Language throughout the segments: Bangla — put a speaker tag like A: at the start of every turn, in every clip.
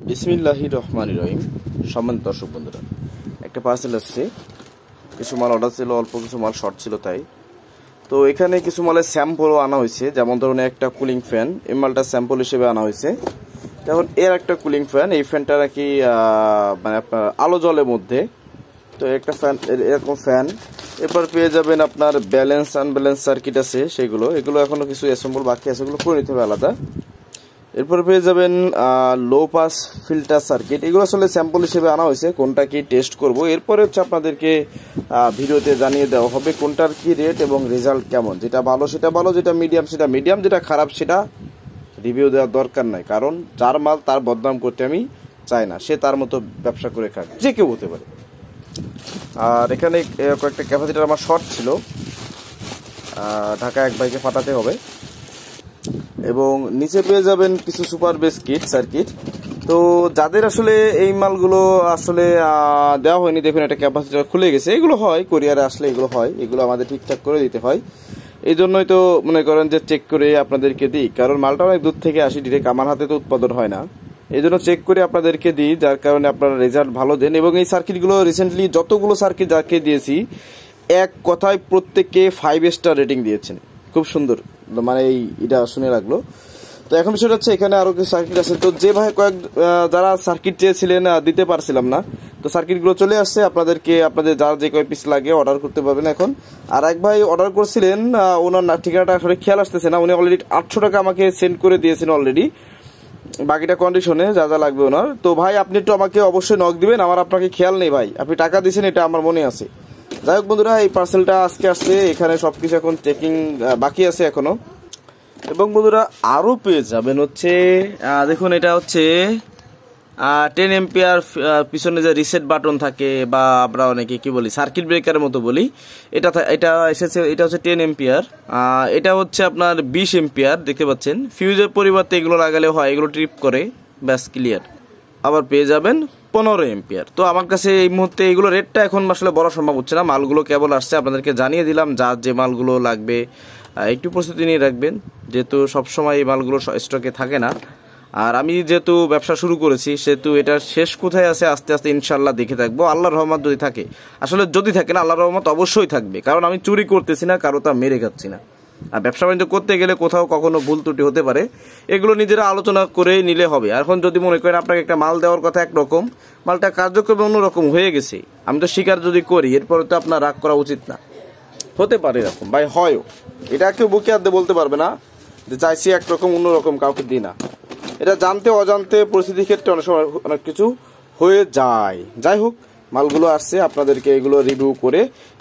A: বিসমিল্লাহির রহমানির রহিম। সম্মানিত দর্শক বন্ধুরা, একটা পার্সেল আসছে। কিছু মাল অর্ডার ছিল, অল্প কিছু মাল শর্ট ছিল, তাই তো এখানে কিছু মালের স্যাম্পলও আনা হয়েছে। যেমন ধরুন একটা কুলিং ফ্যান, এই মালটা স্যাম্পল হিসেবে আনা হয়েছে। যেমন এর একটা কুলিং ফ্যান, এই ফ্যানটা নাকি মানে আপনার আলো জলের মধ্যে, তো একটা ফ্যান, এরকম ফ্যান। এরপর পেয়ে যাবেন আপনার ব্যালেন্স আনব্যালেন্স সার্কিট আছে, এগুলো এখনো কিছু অ্যাসেম্বল বাকি আছে, এগুলো করে নিতে হবে আলাদা। এরপর পেয়ে যাবেন লো পাস ফিল্টার সার্কিট, এগুলো আসলে স্যাম্পল হিসেবে আনা হয়েছে, কোনটা কি টেস্ট করব। এরপরে হচ্ছে আপনাদেরকে ভিডিওতে জানিয়ে দেওয়া হবে কোনটার কি রেট এবং রেজাল্ট কেমন। যেটা ভালো সেটা ভালো, যেটা মিডিয়াম সেটা মিডিয়াম, যেটা খারাপ সেটা রিভিউ দেওয়ার দরকার নাই। কারণ যার মাল তার বদনাম করতে আমি চাই না, সে তার মতো ব্যবসা করে খাক, যে কেউ হতে পারে। আর এখানে কয়েকটা ক্যাপাসিটার আমার শর্ট ছিল, ঢাকা এক ভাইকে ফাটাতে হবে। এবং নিচে পেয়ে যাবেন কিছু সুপার বেস কিট সার্কিট। তো যাদের আসলে এই মালগুলো আসলে দেওয়া হয়নি, দেখুন একটা ক্যাপাসিটার খুলে গেছে। এগুলো হয় কোরিয়ারে আসলে, এগুলো হয়, এগুলো আমাদের ঠিকঠাক করে দিতে হয়। এই জন্যই তো মনে করেন যে চেক করে আপনাদেরকে দিই, কারণ মালটা অনেক দূর থেকে আসি, ডিরেক্ট আমার হাতে তো উৎপাদন হয় না। এই জন্য চেক করে আপনাদেরকে দিই, যার কারণে আপনারা রেজাল্ট ভালো দেন। এবং এই সার্কিটগুলো রিসেন্টলি যতগুলো সার্কিট যাকে দিয়েছি, এক কথায় প্রত্যেককে 5 স্টার রেটিং দিয়েছেন। খুব সুন্দর, মানে এটা শুনে লাগলো। তো এখন বিষয়টা হচ্ছে এখানে আরো কিছু সার্কিট আছে। তো যে ভাই যারা সার্কিট চেয়েছিলেন দিতে পারছিলাম না, তো সার্কিটগুলো চলে আসছে। আপনাদের যার যে কয় পিস লাগে অর্ডার করতে পারবেন এখন। আর এক ভাই অর্ডার করছিলেন, ওনার ঠিকানাটা আসলে খেয়াল আসতেছে না, উনি অলরেডি 800 টাকা আমাকে সেন্ড করে দিয়েছেন অলরেডি, বাকিটা কন্ডিশনে যা যা লাগবে ওনার। তো ভাই আপনি একটু আমাকে অবশ্যই নক দিবেন, আমার আপনাকে খেয়াল নেই ভাই, আপনি টাকা দিয়েছেন এটা আমার মনে আছে। যাই হোক বন্ধুরা, এই পার্সেলটা আজকে আসছে, এখানে সবকিছু এখন চেকিং বাকি আছে এখনো। এবং বন্ধুরা আরও পেয়ে যাবেন হচ্ছে, দেখুন এটা হচ্ছে 10 এম্পিয়ার পিছনে যে রিসেট বাটন থাকে, বা আমরা অনেকে কি বলি সার্কিট ব্রেকারের মতো বলি, এটা এসেছে। এটা হচ্ছে 10 এম্পিয়ার, এটা হচ্ছে আপনার 20 এম্পিয়ার। দেখতে পাচ্ছেন ফিউজের পরিবর্তে এগুলো লাগালে হয়, এগুলো ট্রিপ করে, ব্যাস ক্লিয়ার। আবার পেয়ে যাবেন 15 এম্পিয়ার। তো আমার কাছে এই মুহূর্তে এগুলো রেটটা এখন আসলে বলা সম্ভব হচ্ছে না, মালগুলো কেবল আসছে, আপনাদেরকে জানিয়ে দিলাম। যার যে মালগুলো লাগবে একটু প্রস্তুতি নিয়ে রাখবেন, যেহেতু সবসময় এই মালগুলো স্টকে থাকে না। আর আমি যেহেতু ব্যবসা শুরু করেছি, সেহেতু এটার শেষ কোথায় আছে আস্তে আস্তে ইনশাল্লাহ দেখে থাকবো, আল্লাহর রহমত যদি থাকে। আসলে যদি থাকে না, আল্লাহর রহমত অবশ্যই থাকবে, কারণ আমি চুরি করতেছি না, কারো তা মেরে খাচ্ছি না। আর ব্যবসা বাণিজ্য করতে গেলে কোথাও কখনো ভুল ত্রুটি হতে পারে, এগুলো নিজেরা আলোচনা করে নিলে হবে। এখন যদি মনে করেন আপনাকে একটা মাল দেওয়ার কথা একরকম, মালটা কার্যক্রমে অন্যরকম হয়ে গেছে, আমি তো স্বীকার যদি করি, এরপরে তো আপনার রাগ করা উচিত না। হতে পারে এরকম ভাই, হয়ও, এটা কেউ বুকে হাতে বলতে পারবে না যে চাইছি একরকম অন্যরকম, কাউকে দিই না। এটা জানতে অজান্তে পরিস্থিতির ক্ষেত্রে অনেক সময় অনেক কিছু হয়ে যায়। যাই হোক, মালগুলো আসছে, আপনাদেরকে এগুলো রিভিউ করে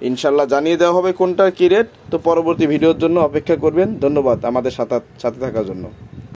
A: ইনশাল্লাহ জানিয়ে দেওয়া হবে কোনটার কি রেট। তো পরবর্তী ভিডিওর জন্য অপেক্ষা করবেন। ধন্যবাদ আমাদের সাথে থাকার জন্য।